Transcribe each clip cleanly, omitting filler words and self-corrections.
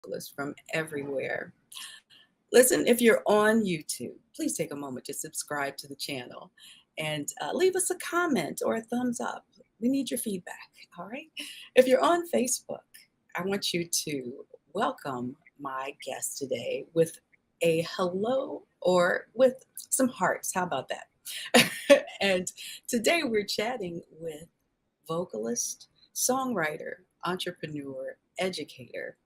vocalists from everywhere. Listen, if you're on YouTube, please take a moment to subscribe to the channel and leave us a comment or a thumbs up. We need your feedback, all right? If you're on Facebook, I want you to welcome my guest today with a hello or with some hearts. How about that? And today we're chatting with vocalist, songwriter, entrepreneur, educator,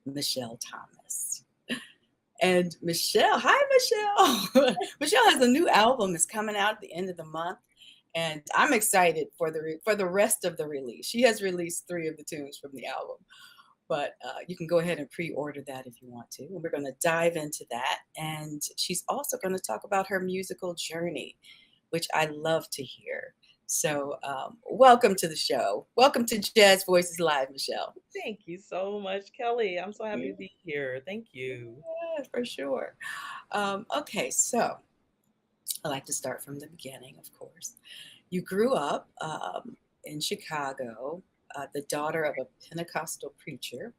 Michele Thomas. And Michele, hi Michele. Michele has a new album. It's coming out at the end of the month, and I'm excited for the rest of the release. She has released 3 of the tunes from the album, but you can go ahead and pre-order that if you want to. And we're going to dive into that, and she's also going to talk about her musical journey, which I love to hear. So, welcome to the show. Welcome to Jazz Voices Live, Michele. Thank you so much, Kelly. I'm so happy to be here. Thank you. Yeah, for sure. Okay, so I like to start from the beginning, of course. You grew up in Chicago, the daughter of a Pentecostal preacher,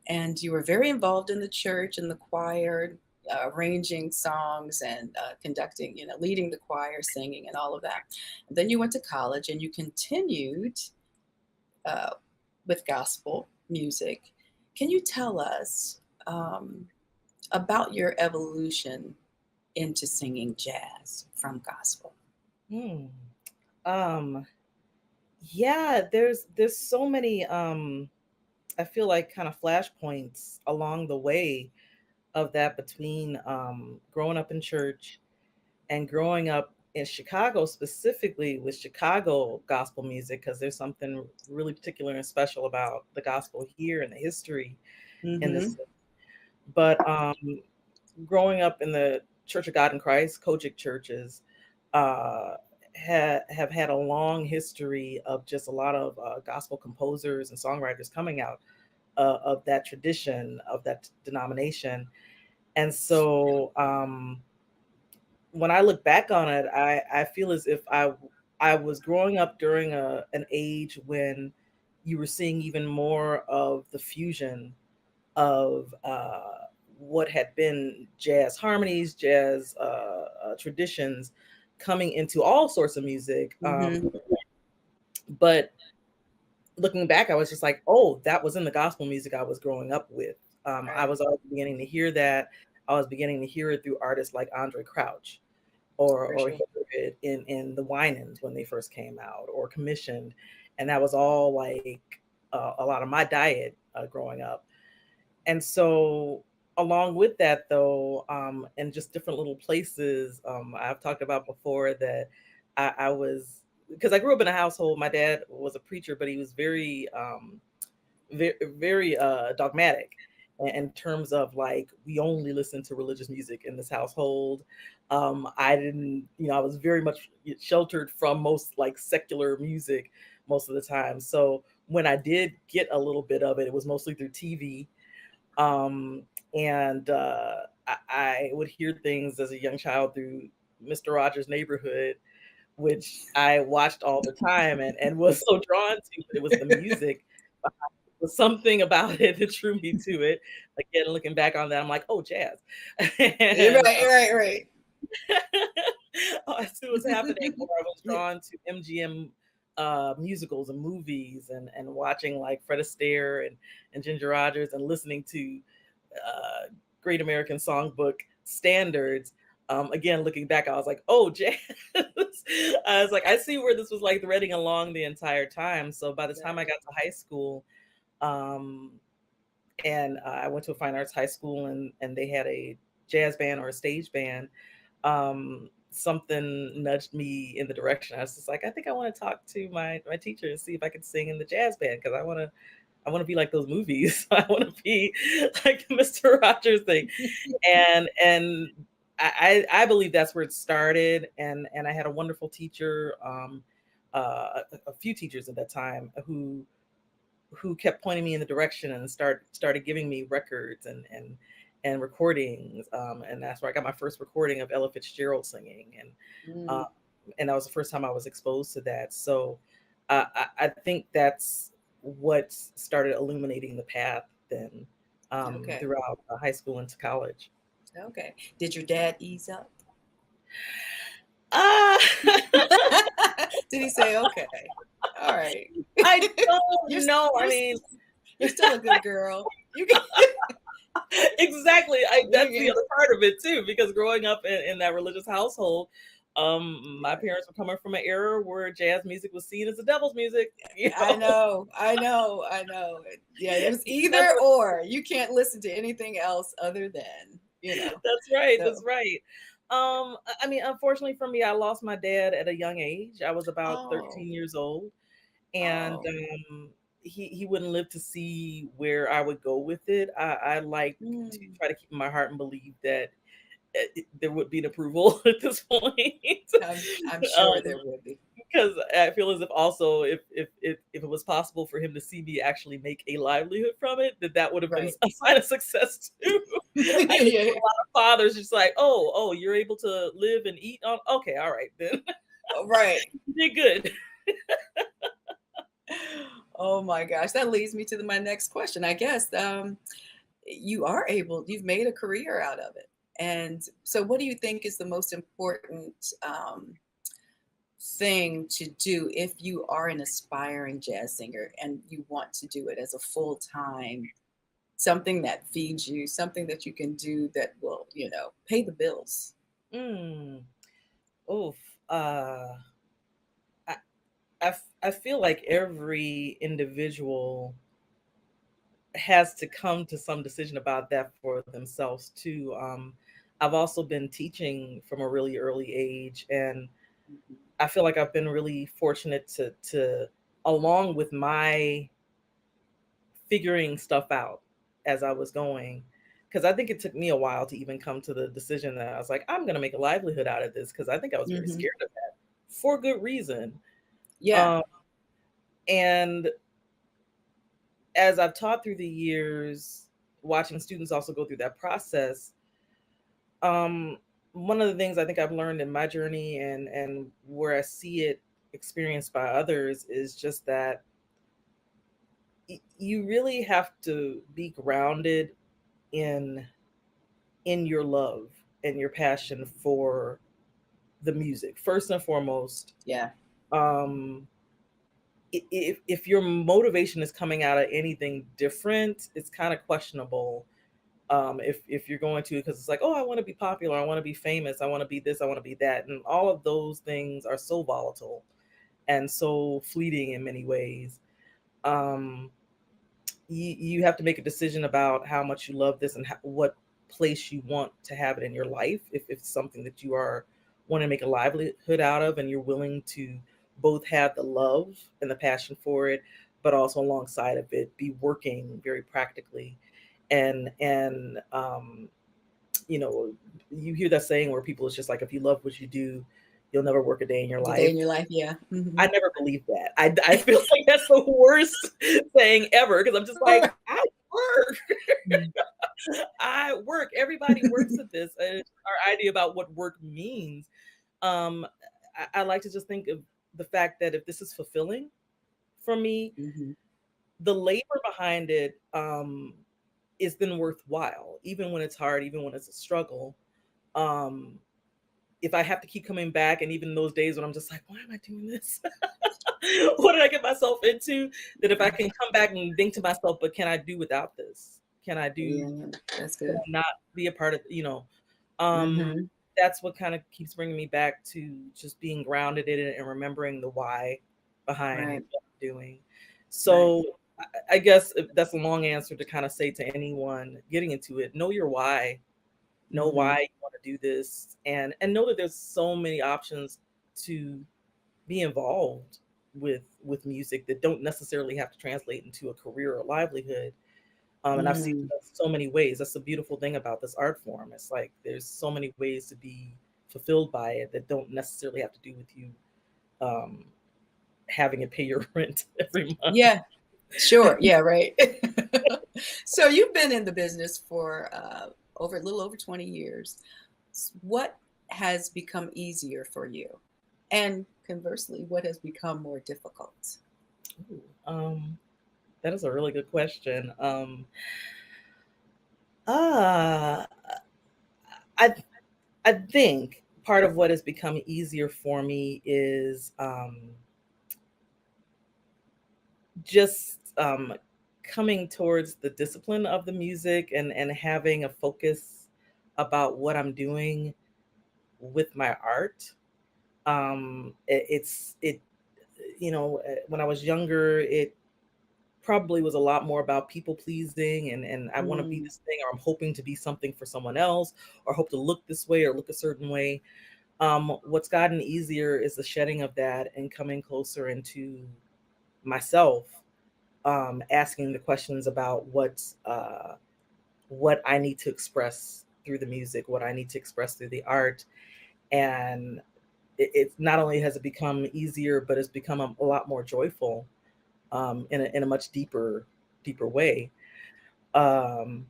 and you were very involved in the church and the choir, arranging songs and conducting, leading the choir, singing, and all of that. And then you went to college and you continued uh, with gospel music. Can you tell us about your evolution into singing jazz from gospel? Hmm. Um, yeah, there's so many I feel like kind of flashpoints along the way of that between growing up in church and growing up in Chicago, specifically with Chicago gospel music, because there's something really particular and special about the gospel here and the history in Mm-hmm. this. But growing up in the Church of God in Christ, Kojic churches, uh, have had a long history of just a lot of gospel composers and songwriters coming out of that tradition, of that denomination. And so when I look back on it, I feel as if I was growing up during an age when you were seeing even more of the fusion of what had been jazz harmonies, jazz traditions coming into all sorts of music. Mm-hmm. But looking back, I was just like, oh, that was in the gospel music I was growing up with. I Right. was already beginning to hear that. I was beginning to hear it through artists like Andre Crouch, For or sure. hear it in the Winans when they first came out, or commissioned, and that was all like a lot of my diet growing up. And so along with that though, and just different little places, I've talked about before that I was, because I grew up in a household, my dad was a preacher, but he was very dogmatic in terms of like, we only listen to religious music in this household. I didn't, I was very much sheltered from most like secular music most of the time. So when I did get a little bit of it, it was mostly through TV. um, and I would hear things as a young child through Mr. Rogers' Neighborhood, which I watched all the time and was so drawn to. But it was the music. It was something about it that drew me to it. Again, looking back on that, I'm like, oh, jazz. Right, And right, right. as it was happening, more I was drawn to MGM musicals and movies, and watching like Fred Astaire and Ginger Rogers, and listening to uh, Great American Songbook standards. Again, looking back, I was like, oh, jazz. I was like, I see where this was like threading along the entire time. So by the time I got to high school, um, and I went to a fine arts high school, and they had a jazz band or a stage band. Something nudged me in the direction. I was just like, I think I want to talk to my teacher and see if I could sing in the jazz band, because I want to be like those movies. I want to be like Mr. Rogers thing. And I believe that's where it started. And I had a wonderful teacher, a few teachers at that time, who kept pointing me in the direction, and started giving me records and recordings. And that's where I got my first recording of Ella Fitzgerald singing. Mm, Um, and that was the first time I was exposed to that. So I think that's what started illuminating the path then Okay. throughout high school into college. Okay. Did your dad ease up? Ah, Did he say, okay, all right? I you're, don't know. I you're, mean, you're still a good girl. You can, exactly. you That's the can, other part of it too, because growing up in that religious household, my yeah. parents were coming from an era where jazz music was seen as the devil's music. You I know, know, I know, I know. Yeah, it was that's either or. You can't listen to anything else other than, that's right. That's So, right. I mean, unfortunately for me, I lost my dad at a young age. I was about oh, 13 years old, and oh, he wouldn't live to see where I would go with it. I like to mm, try to keep in my heart and believe that there would be an approval at this point. I'm sure um, there would be. because I feel as if also if it was possible for him to see me actually make a livelihood from it, that would have been Right. a sign of success too. I think Yeah. a lot of fathers just like, oh, you're able to live and eat on. Okay, all right, then Right. you did good. Oh my gosh, that leads me to my next question. I guess you've made a career out of it. And so, what do you think is the most important thing to do if you are an aspiring jazz singer and you want to do it as a full time, something that feeds you, something that you can do that will, pay the bills? Mm. Oof. I, I feel like every individual has to come to some decision about that for themselves too. I've also been teaching from a really early age, and Mhm. I feel like I've been really fortunate to along with my figuring stuff out as I was going. Because I think it took me a while to even come to the decision that I was like, I'm going to make a livelihood out of this. Because I think I was very Mhm. scared of that for good reason. Yeah. Um, and as I've taught through the years, watching students also go through that process, um, one of the things I think I've learned in my journey and where I see it experienced by others is just that you really have to be grounded in your love and your passion for the music first and foremost. Yeah. um if your motivation is coming out of anything different, it's kind of questionable. If you're going to, because it's like, oh, I want to be popular, I want to be famous, I want to be this, I want to be that, and all of those things are so volatile and so fleeting in many ways. um you have to make a decision about how much you love this and what place you want to have it in your life. If it's something that you are want to make a livelihood out of, and you're willing to both have the love and the passion for it, but also alongside of it be working very practically. And you know, you hear that saying where people, it's just like, if you love what you do, you'll never work a day in your The day life. in your life. Yeah. I never believed that. I feel like that's the worst saying ever, because I'm just like, I work. I work. Everybody works at this. And our idea about what work means. Um, I like to just think of the fact that if this is fulfilling for me, Hmm. the labor behind it is then worthwhile, even when it's hard, even when it's a struggle. Um, if I have to keep coming back, and even those days when I'm just like, why am I doing this? What did I get myself into? That if I can come back and think to myself, but can I do without this? Can I do, Yeah, that's can good. I not be a part of, um, Hmm. that's what kind of keeps bringing me back to just being grounded in it and remembering the why behind Right. what I'm doing. Right. So I guess that's a long answer to kind of say to anyone getting into it, know your why, know Hmm. why you want to do this, and know that there's so many options to be involved with music that don't necessarily have to translate into a career or livelihood. And I've seen Mm. it in so many ways. That's the beautiful thing about this art form. It's like there's so many ways to be fulfilled by it that don't necessarily have to do with you um, having to pay your rent every month. Yeah. Sure. Yeah. Right. So you've been in the business for over a little over 20 years. What has become easier for you? And conversely, what has become more difficult? Ooh, that is a really good question. Uh, I I think part of what has become easier for me is just coming towards the discipline of the music and having a focus about what I'm doing with my art. It when I was younger, it probably was a lot more about people pleasing and I want to be Mm, this thing, or I'm hoping to be something for someone else, or hope to look this way or look a certain way. What's gotten easier is the shedding of that and coming closer into myself, asking the questions about what I need to express through the music, what I need to express through the art. And it's not only has it become easier, but it's become a lot more joyful, in a much deeper way. Um,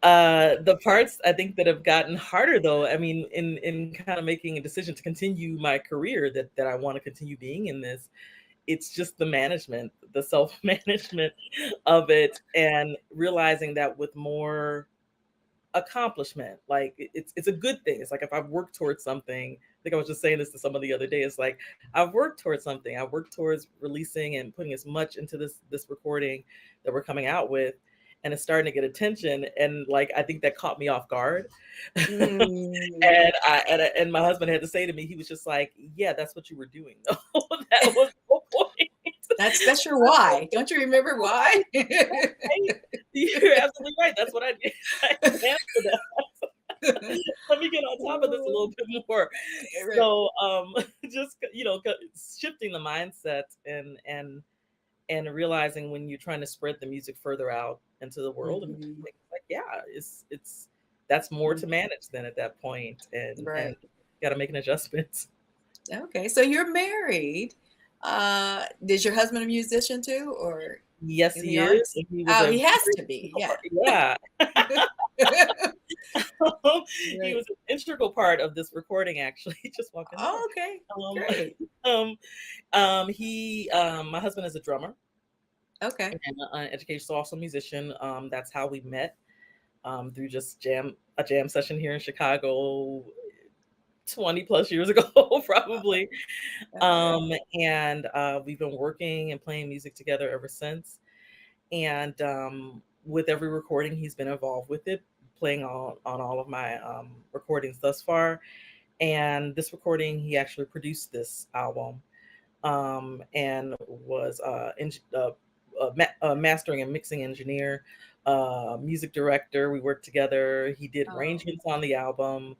the parts I think that have gotten harder, though, I mean, in kind of making a decision to continue my career, that I want to continue being in this, it's just the management, the self management of it, and realizing that with more accomplishment, like it's a good thing. It's like if I've worked towards something, I think I was just saying this to somebody the other day. It's like I've worked towards something. I've worked towards releasing and putting as much into this recording that we're coming out with, and it's starting to get attention. And like I think that caught me off guard. mm. And my husband had to say to me, he was just like, "Yeah, that's what you were doing, though. That was the point." That's your why. Don't you remember why? Right? You're absolutely right. That's what I did. I ran for that. Let me get on top of this a little bit more. Right. So, just shifting the mindset and realizing when you're trying to spread the music further out into the world, and Mhm. like, yeah, it's that's more to manage then at that point, and Right. got to make an adjustment. Okay. So you're married. Is your husband a musician too, or Yes, in the he is, arts? and he was Oh, a he has very to be. integral Yeah. part. Yeah. He Right. was an integral part of this recording, actually. He just walked in the door. Oh, okay. Um, Great. my husband is a drummer Okay. and an educational, also musician. That's how we met, through just a jam session here in Chicago 20 plus years ago, probably. Okay. And we've been working and playing music together ever since. And with every recording, he's been involved with it, playing on all of my recordings thus far. And this recording, he actually produced this album, and was a mastering and mixing engineer, music director. We worked together. He did Oh. arrangements on the album.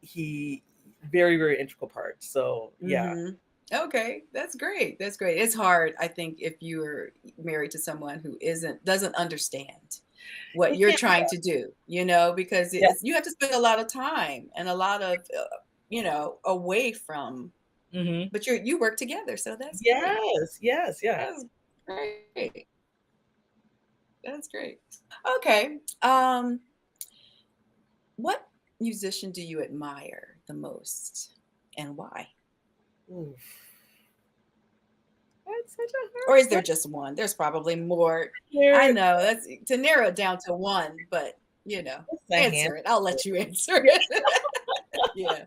He very integral part. So yeah. Mhm. Okay, that's great. That's great. It's hard, I think, if you're married to someone who doesn't understand what It you're can be trying hard. to do, because Yeah. you have to spend a lot of time and a lot of, away from, Hmm. but you work together, so that's great. Yes. That's great. That's great. Okay. What musician do you admire the most and why? Oof. That's such a Or hard is there question. just one? There's probably more. I There, know that's to narrow it down to one, but it's a answer it. I'll let handful. you answer Yeah, it. Yeah.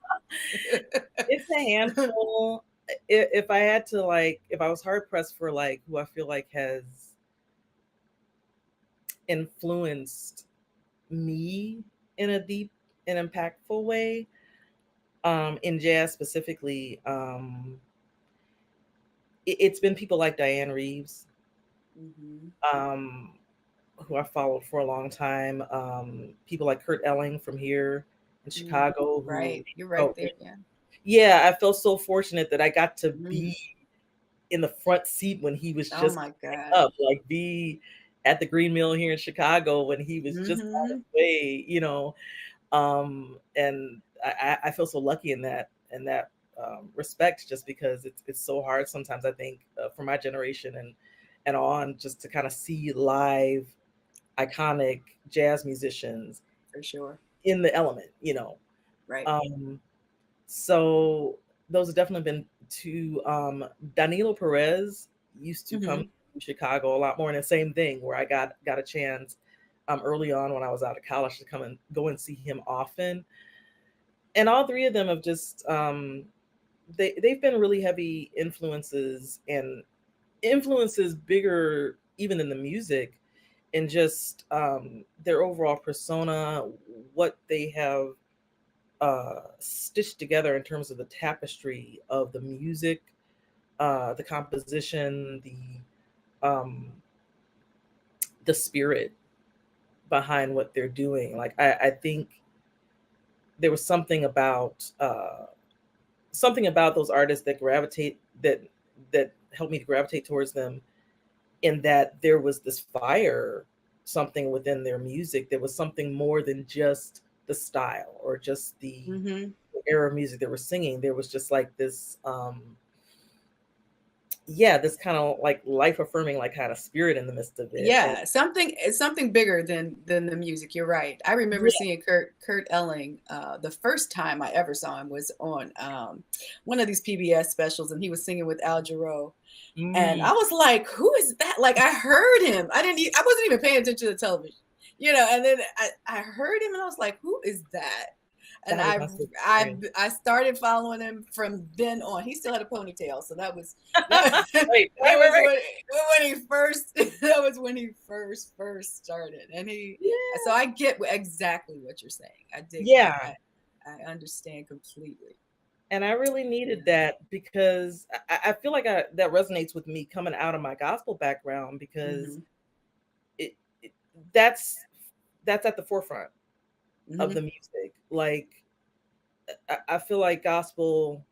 it's a handful. If I had to, like, if I was hard pressed for like who I feel like has influenced me in a deep and impactful way, in jazz specifically, it's been people like Diane Reeves, Mhm. um, who I followed for a long time. People like Kurt Elling from here in Mm, Chicago, who right. You're right felt, there. Yeah. yeah, I felt so fortunate that I got to Mhm. be in the front seat when he was Oh just my up, gosh. like be at the Green Mill here in Chicago when he was just on his Mhm. way. And I feel so lucky in that respect, just because it's so hard sometimes, I think, for my generation and on, just to kind of see live iconic jazz musicians For sure. in the element. Right. Um, so those have definitely been two. Danilo Perez used to come Mhm. to Chicago a lot more, and the same thing where I got a chance early on when I was out of college to come and go and see him often. And all three of them have just they've been really heavy influences, and influences bigger even than the music, and just their overall persona, what they have stitched together in terms of the tapestry of the music, the composition, um, the spirit behind what they're doing. Like I think there was something about those artists that that helped me to gravitate towards them, in that there was this fire, something within their music. There was something more than just the style or just the Mm-hmm. era of music they were singing. There was just like this yeah, this kind of like life affirming like kind of spirit in the midst of it. And Yeah, it's something bigger than the music. You're right. I remember yeah. seeing Kurt Elling. The first time I ever saw him was on one of these PBS specials, and he was singing with Al Jarreau. And Mm. I was like, "Who is that?" Like I heard him. I wasn't even paying attention to the television, And then I heard him, and I was like, "Who is that?" And That was my favorite experience. I started following him from then on. He still had a ponytail, so that Wait, that was wait. when he first that was when he first started. And so Yeah. I get exactly what you're saying. I dig that. Yeah. I understand completely. And I really needed Yeah. that, because I feel like that resonates with me coming out of my gospel background, because Mm-hmm. it, it that's at the forefront of Mm-hmm. the music. Like I feel like gospel,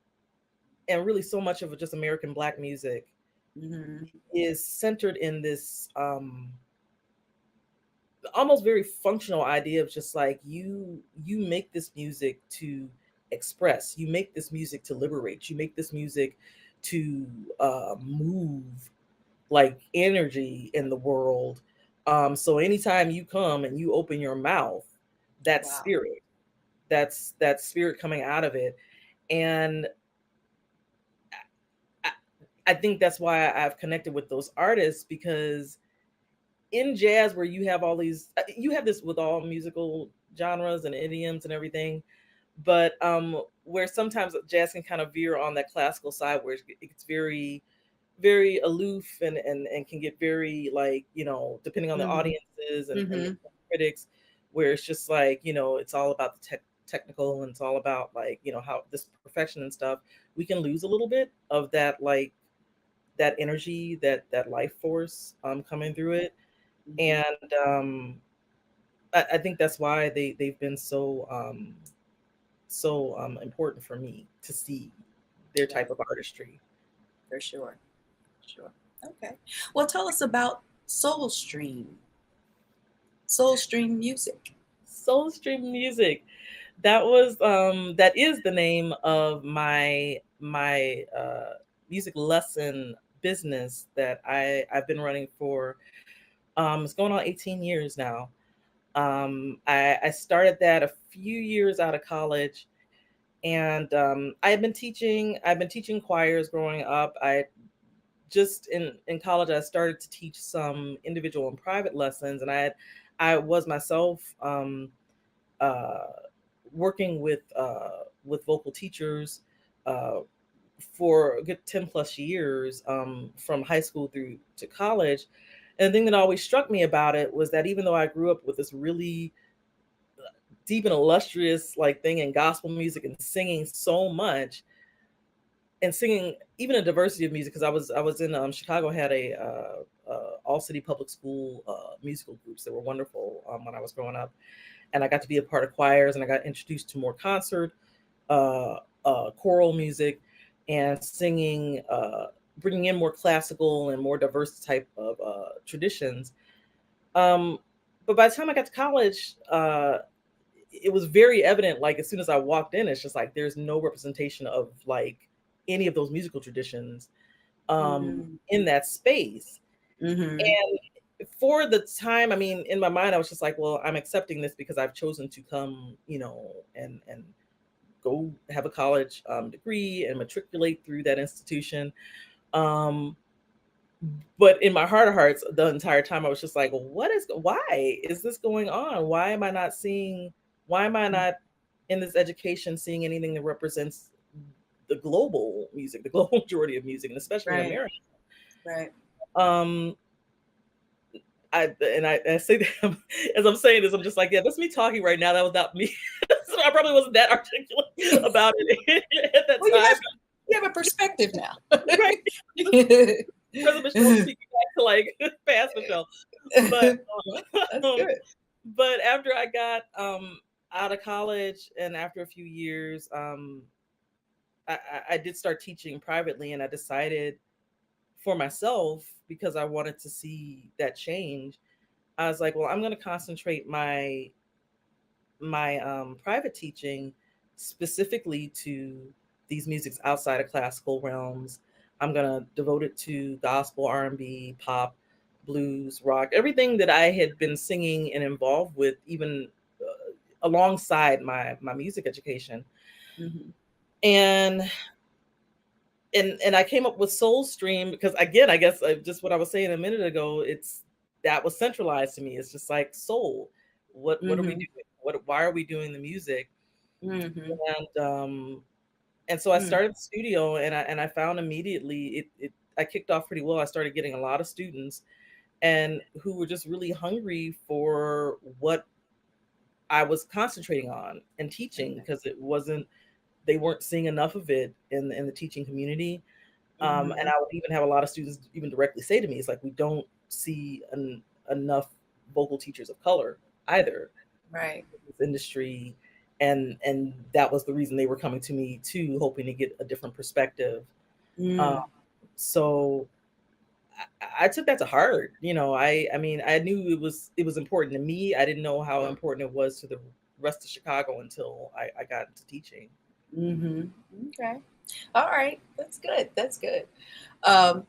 and really so much of just American Black music, Mm-hmm. is centered in this almost very functional idea of just like you make this music to express, you make this music to liberate, you make this music to move like energy in the world. So anytime you come and you open your mouth, that Wow. spirit, that's that spirit coming out of it. And I, I think that's why I've connected with those artists, because in jazz, where you have all these, you have this with all musical genres and idioms and everything, but where sometimes jazz can kind of veer on that classical side, where it gets very very aloof, and can get very like, depending on the Mm-hmm. audiences and the Mm-hmm. critics, where it's just like, it's all about the technical, and it's all about like, how this perfection and stuff. We can lose a little bit of that, like that energy, that life force coming through it. Mm-hmm. And I think that's why they've been so important for me to see their Yeah, type of artistry. for sure. Sure. Okay. Well, tell us about Soul Stream. Soul Stream music. Soul Stream Music. That is the name of my music lesson business that I've been running for it's going on 18 years now. I started that a few years out of college, and I've been teaching choirs growing up. I just in college I started to teach some individual and private lessons, and I was myself uh, working with vocal teachers uh, for a good 10 plus years, from high school through to college. And the thing that always struck me about it was that even though I grew up with this really deep and illustrious like thing in gospel music and singing so much, and singing even a diversity of music, because I was in Chicago, had a all city public school musical groups that were wonderful when I was growing up, and I got to be a part of choirs, and I got introduced to more concert choral music, and singing, bringing in more classical and more diverse type of traditions. Um, but by the time I got to college, it was very evident. Like as soon as I walked in, it's just like there's no representation of like any of those musical traditions Mm-hmm. in that space. Mm-hmm. And for the time, I mean, in my mind, I was just like, well, I'm accepting this because I've chosen to come, and go have a college degree and matriculate through that institution. Um, But in my heart of hearts, the entire time I was just like, why is this going on? Why am I not in this education seeing anything that represents the global music, the global majority of music, and especially in Right. America? Right. Um, I say that as I'm saying this, I'm just like, yeah, that's me talking right now. That was not me. So I probably wasn't that articulate about it at that Well, time. you have a perspective now. Right. Present Michelle speaking back to like past Michelle. But That's um, good. but after I got out of college and after a few years, I did start teaching privately, and I decided for myself, because I wanted to see that change. I was like, well, I'm going to concentrate my private teaching specifically to these musics outside of classical realms. I'm going to devote it to gospel, R&B, pop, blues, rock, everything that I had been singing and involved with, even alongside my music education. Mm-hmm. And and I came up with Soul Stream because, again, I guess just what I was saying a minute ago, that was centralized to me. It's just like soul. What are we Mm-hmm. doing? Why are we doing the music? Mm-hmm. And so I started the studio, and I found immediately I kicked off pretty well. I started getting a lot of students and who were just really hungry for what I was concentrating on and teaching, because they weren't seeing enough of it in the teaching community. And Mm-hmm. I would even have a lot of students even directly say to me, it's like, we don't see enough vocal teachers of color either Right. in this industry. And that was the reason they were coming to me too, hoping to get a different perspective. Um, Mm. so I took that to heart. I mean, I knew it was important to me. I didn't know how important it was to the rest of Chicago until I got into teaching. Mm-hmm. Okay. All right. That's good. That's good. Um,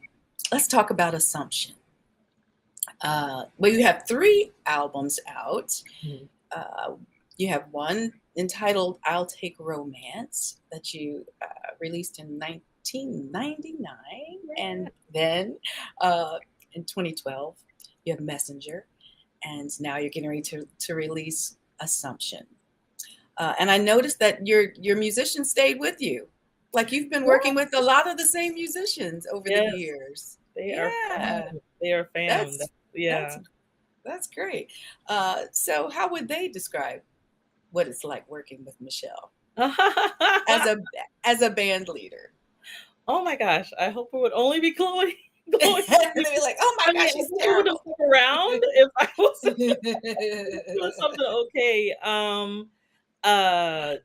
let's talk about Assumption. Well, you have 3 albums out. Mhm. Uh, you have one entitled I'll Take Romance that you released in 1999. And then in 2012, you have Messenger. And now you're getting ready to release Assumption. And I noticed that your musicians stayed with you. Like you've been working with a lot of the same musicians over the Yes, years. they are Yeah, fam. They are fam. that's that's Yeah. that's great. So how would they describe what it's like working with Michele as a as a band leader? Oh my gosh, I hope it would only be glowing. Glowing. They'd be like, "Oh my I mean, gosh, I she's wish they would have terrible." stuck around if I was doing something okay. Uh,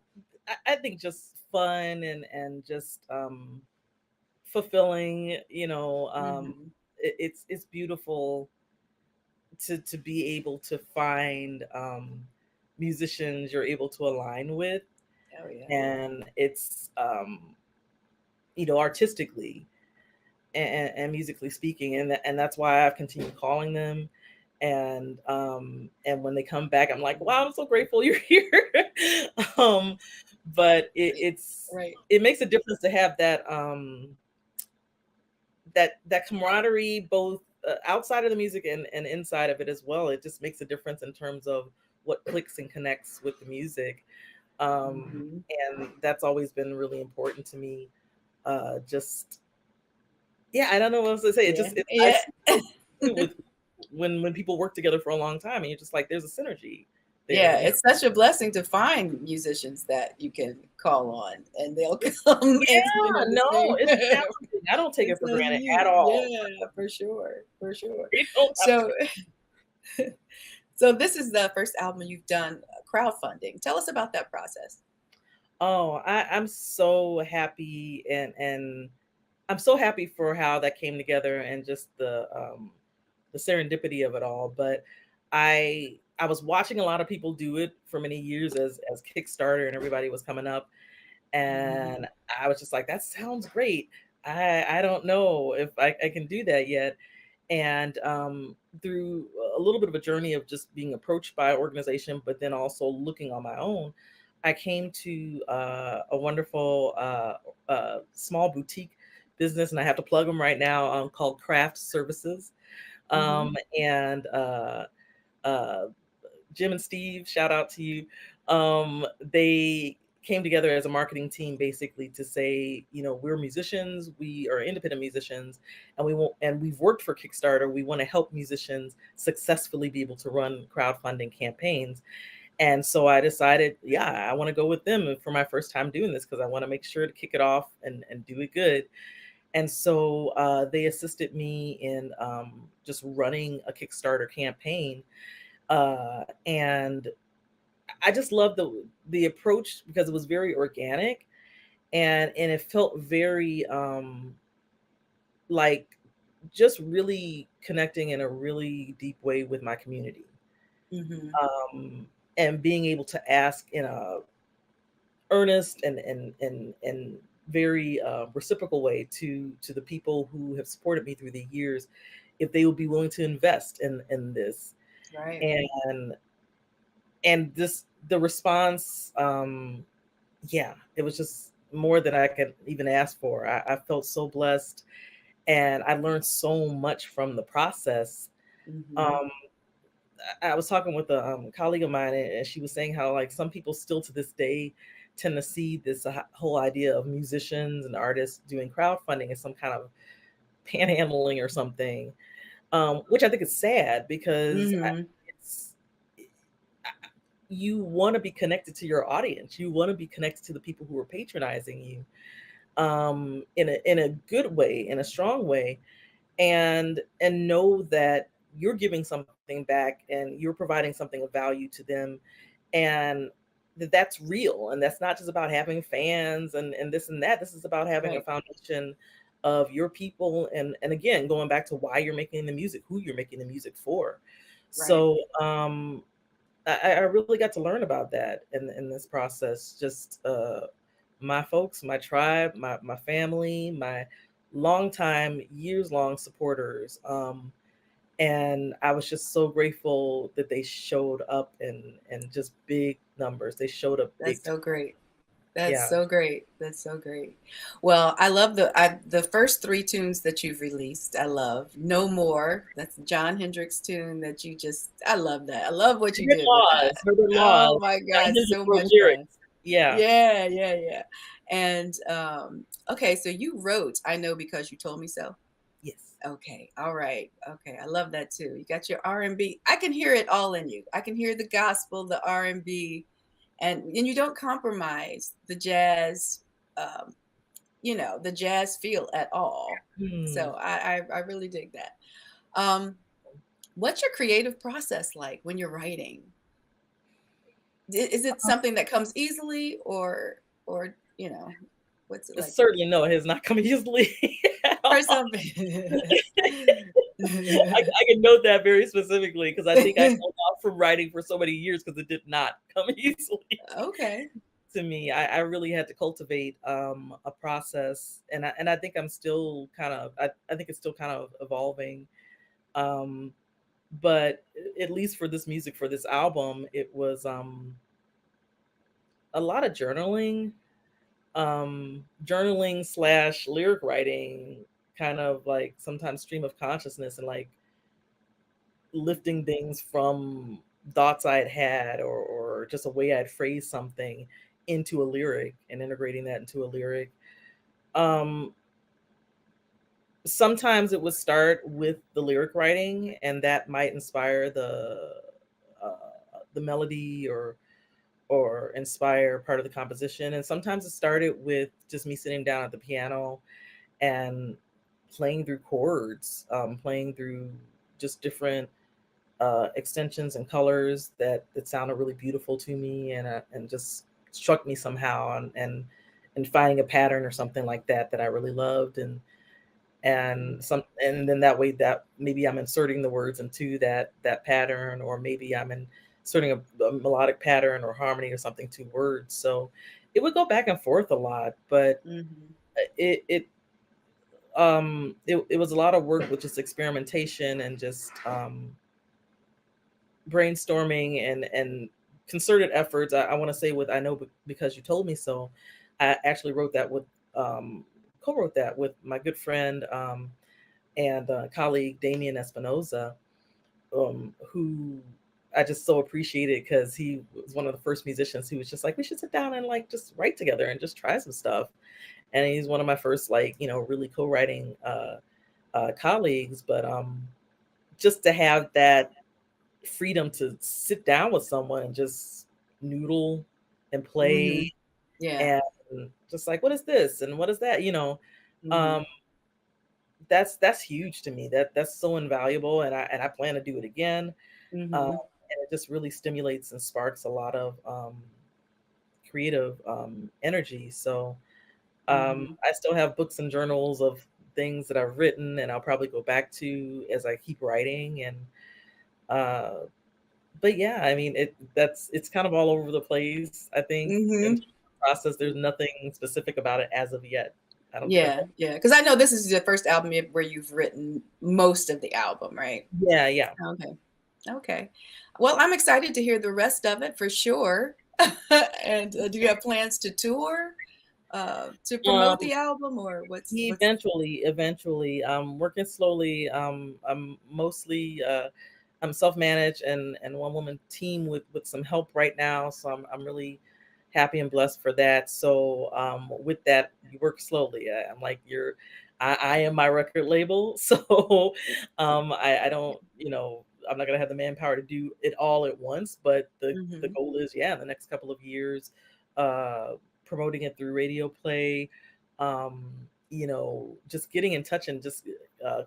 I think just fun and just fulfilling. Mhm. It's beautiful to be able to find musicians you're able to align with, Oh yeah. and it's artistically and musically speaking, and that's why I've continued calling them. And when they come back, I'm like, wow, I'm so grateful you're here. um but Right. it makes a difference to have that camaraderie, both outside of the music and inside of it as well. It just makes a difference in terms of what clicks and connects with the music. Mhm. And that's always been really important to me. Just Yeah, I don't know what else to say. Yeah. I Yeah. see it with when people work together for a long time, and you're just like, there's a synergy there. Yeah, it's such a blessing to find musicians that you can call on and they'll come and Yeah, the no, same. it's challenging. I don't take it It's for a granted at huge, all. yeah, for sure, for sure. You don't have to. So, so this is the first album you've done crowdfunding. Tell us about that process. Oh, I'm so happy, and I'm so happy for how that came together, and just the serendipity of it all. But I was watching a lot of people do it for many years as Kickstarter, and everybody was coming up, Mhm. and I was just like, that sounds great. I don't know if I can do that yet. And through a little bit of a journey of just being approached by an organization, but then also looking on my own, I came to a wonderful small boutique business, and I have to plug them right now, called Craft Services. Mm-hmm. And uh, Jim and Steve, shout out to you. They came together as a marketing team basically to say, we're musicians, we are independent musicians, and we've worked for Kickstarter. We want to help musicians successfully be able to run crowdfunding campaigns. And so I decided, yeah, I want to go with them for my first time doing this because I want to make sure to kick it off and do it good. And so they assisted me in just running a Kickstarter campaign. And I just love the approach because it was very organic, and it felt very like just really connecting in a really deep way with my community. Mm-hmm. And being able to ask in a earnest and very reciprocal way to the people who have supported me through the years, if they would be willing to invest in this. Right. And this the response, yeah, it was just more than I could even ask for. I felt so blessed, and I learned so much from the process. Mm-hmm. um I was talking with a colleague of mine, and she was saying how, like, some people still to this day tend to see this whole idea of musicians and artists doing crowdfunding as some kind of panhandling or something, which I think is sad because Mm-hmm. it's you want to be connected to your audience. You want to be connected to the people who are patronizing you, in a good way, in a strong way, and know that you're giving something back and you're providing something of value to them, and that's real, and that's not just about having fans and this and that. This is about having a Right. foundation of your people, and again, going back to why you're making the music, who you're making the music for. Right. So I really got to learn about that in this process. Just my folks, my tribe, my family, my longtime, years long supporters. And I was just so grateful that they showed up in just big numbers. They showed up That's big so time. great. That's Yeah. so great. That's so great. Well, I love the first three tunes that you've released. I love No More. That's John Hendricks tune that you just, I love that. I love what you Herbert did with that. Laws. Herbert Oh Laws. my John God, Hendrick so wrote much fun. lyrics. Yeah. Yeah, yeah, yeah. And okay, so you wrote I Know Because You Told Me So. Yes. Okay, all right. Okay, I love that too. You got your R&B. I can hear it all in you. I can hear the gospel, the R&B, and you don't compromise the jazz, um, the jazz feel at all. Hmm. So I really dig that. Um, what's your creative process like when you're writing? Is it something that comes easily, or what's it like for Certainly you? no, it has not come easily at Or all. something. I can note that very specifically because I think I held off from writing for so many years because it did not come easily Okay. to me. I really had to cultivate a process, and I think I'm still kind of I think it's still kind of evolving. Um, but at least for this music, for this album, it was a lot of journaling slash lyric writing, kind of like sometimes stream of consciousness, and like lifting things from thoughts I'd had, or just a way I'd phrased something into a lyric and integrating that into a lyric. Um, Sometimes it would start with the lyric writing, and that might inspire uh, the melody, or inspire part of the composition. And sometimes it started with just me sitting down at the piano and playing through chords, playing through just different extensions and colors that sounded really beautiful to me, and just struck me somehow, and finding a pattern or something like that I really loved, and then that way that maybe I'm inserting the words into that pattern, or maybe I'm inserting a melodic pattern or harmony or something to words. So it would go back and forth a lot, but Hmm. it was a lot of work with just experimentation and just brainstorming and concerted efforts. I want to say with I Know Because You Told Me So, I actually wrote that with co-wrote that with my good friend and colleague Damien Espinoza, who I just so appreciated because he was one of the first musicians who was just like, we should sit down and like just write together and just try some stuff. And he's one of my first like, you know, really co-writing colleagues. But just to have that freedom to sit down with someone and just noodle and Mm-hmm. play Yeah. and just like, what is this and what is that, you know, Mm-hmm. um that's huge to me. That's so invaluable, and I plan to do it again. Mm-hmm. And it just really stimulates and sparks a lot of creative energy. So Mm-hmm. I still have books and journals of things that I've written, and I'll probably go back to as I keep writing. And uh, but yeah, I mean, it's kind of all over the place. I think in Mm-hmm. terms of the process, there's nothing specific about it as of yet. I don't think. Yeah, yeah. Because I know this is the first album where you've written most of the album, right? Yeah, yeah. Okay. Okay. Well, I'm excited to hear the rest of it for sure. And do you have plans to tour to promote Um, the album, or what's? eventually, working slowly. I'm mostly I'm self-managed and one woman team with some help right now. So I'm really happy and blessed for that. So with that, you work slowly. I'm like I am my record label. So I don't, you know, I'm not gonna have the manpower to do it all at once, but the Mm-hmm. goal is, yeah, in the next couple of years, uh promoting it through radio play, you know, just getting in touch and just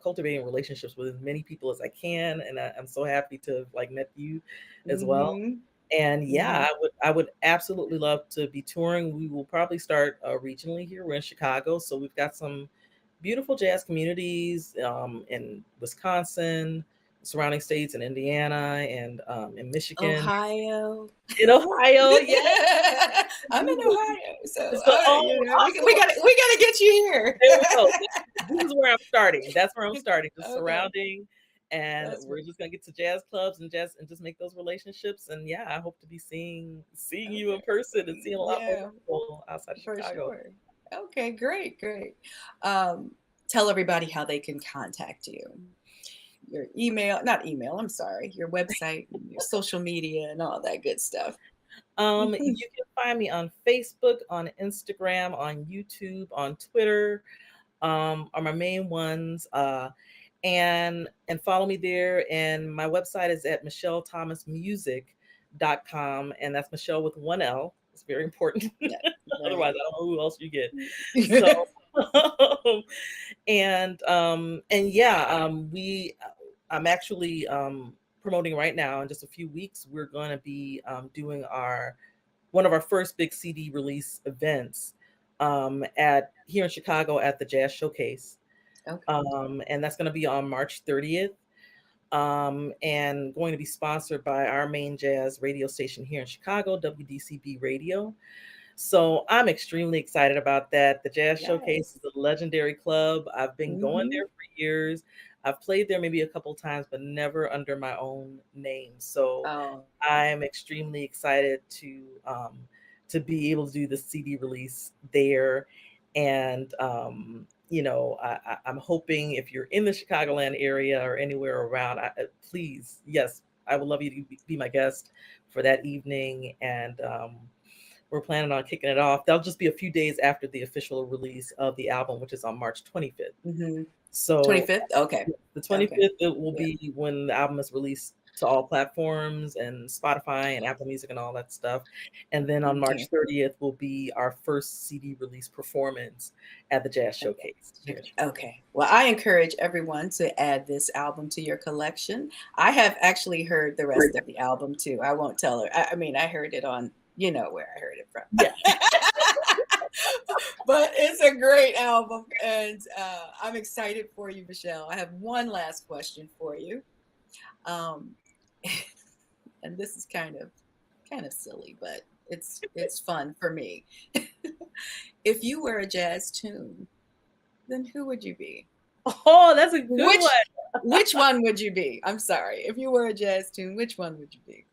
cultivating relationships with as many people as I can. And I'm so happy to have like met you as well. Mm-hmm. And Mm-hmm. yeah, I would absolutely love to be touring. We will probably start regionally here. We're in Chicago, so we've got some beautiful jazz communities in Wisconsin, surrounding states, in Indiana, and in Michigan, Ohio. in Ohio. Yes. I'm in Ohio, so So, oh, you know, we awesome. gotta get you here. There we go. This is where I'm starting. That's where I'm starting, just Okay, surrounding, and that's we're right. just gonna get to jazz clubs and just make those relationships. And yeah, I hope to be seeing you in Okay, person and seeing a lot more yeah, people outside of for Chicago. sure. Okay, great, great. Um, Tell everybody how they can contact you. Your email, not email, I'm sorry, your website, your social media, and all that good stuff. You can find me on Facebook, on Instagram, on YouTube, on Twitter, are my main ones. And follow me there. And my website is at michellethomasmusic.com. And that's Michelle with one L. It's very important. Yeah, Otherwise, right. I don't know who else you get. So and yeah, I'm actually promoting right now. In just a few weeks, we're going to be doing our one of our first big CD release events at here in Chicago at the Jazz Showcase. Okay. And that's going to be on March 30th, and going to be sponsored by our main jazz radio station here in Chicago, WDCB Radio. So I'm extremely excited about that. The Jazz Showcase Yes. is a legendary club. I've been going Mm-hmm. there for years. I've played there maybe a couple times, but never under my own name. So Oh, I'm extremely excited to be able to do the CD release there. And you know, I'm hoping if you're in the Chicagoland area or anywhere around, please, yes, I would love you to be my guest for that evening. And we're planning on kicking it off. That'll just be a few days after the official release of the album, which is on March 25th. mm-hmm. So 25th? Okay. the Okay. 25th, it will Yeah. be when the album is released to all platforms and Spotify and Apple Music and all that stuff. And then on Okay. March 30th will be our first CD release performance at the Jazz Okay. Showcase here in Chicago. Okay. Well, I encourage everyone to add this album to your collection. I have actually heard the rest of the album too. I won't tell her. I mean, I heard it on, you know where I heard it from. Yeah. But it's a great album, and I'm excited for you, Michelle. I have one last question for you, um, and this is kind of silly, but it's fun for me. If you were a jazz tune, then who would you be? Oh, that's a good Which one. which one would you be? I'm sorry. If you were a jazz tune, which one would you be?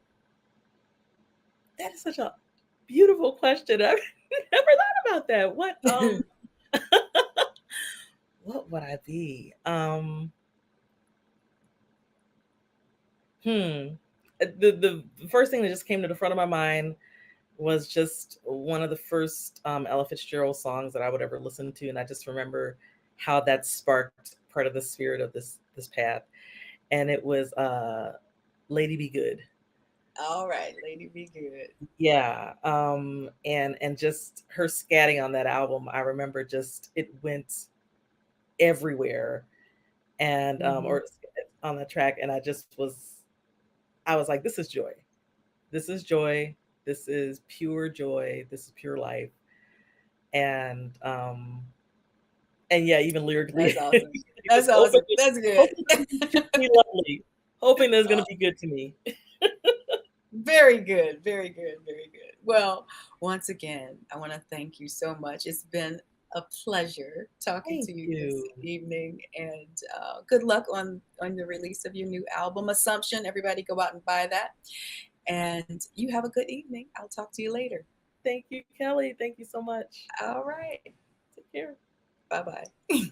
That is such a beautiful question. I've never thought about that. What what would I be? Hmm. The first thing that just came to the front of my mind was just one of the first Ella Fitzgerald songs that I would ever listen to, and I just remember how that sparked part of the spirit of this path, and it was "Lady Be Good." All right, Lady Be Good. Yeah, and just her scatting on that album, I remember just it went everywhere, and Hmm. or on the track, and I was like, this is joy. This is joy. This is pure joy. This is pure life. And and yeah, even lyrically, That's awesome. That's just hoping awesome. That's good. hoping it's gonna be truly lovely. Hoping that it's gonna Oh, be good to me. very good. Very good. Very good. Well, once again, I want to thank you so much. It's been a pleasure talking Thank to you this you. evening, and good luck on the release of your new album, Assumption. Everybody, go out and buy that. And you have a good evening. I'll talk to you later. Thank you, Kelly. Thank you so much. All right. Take care. Bye bye.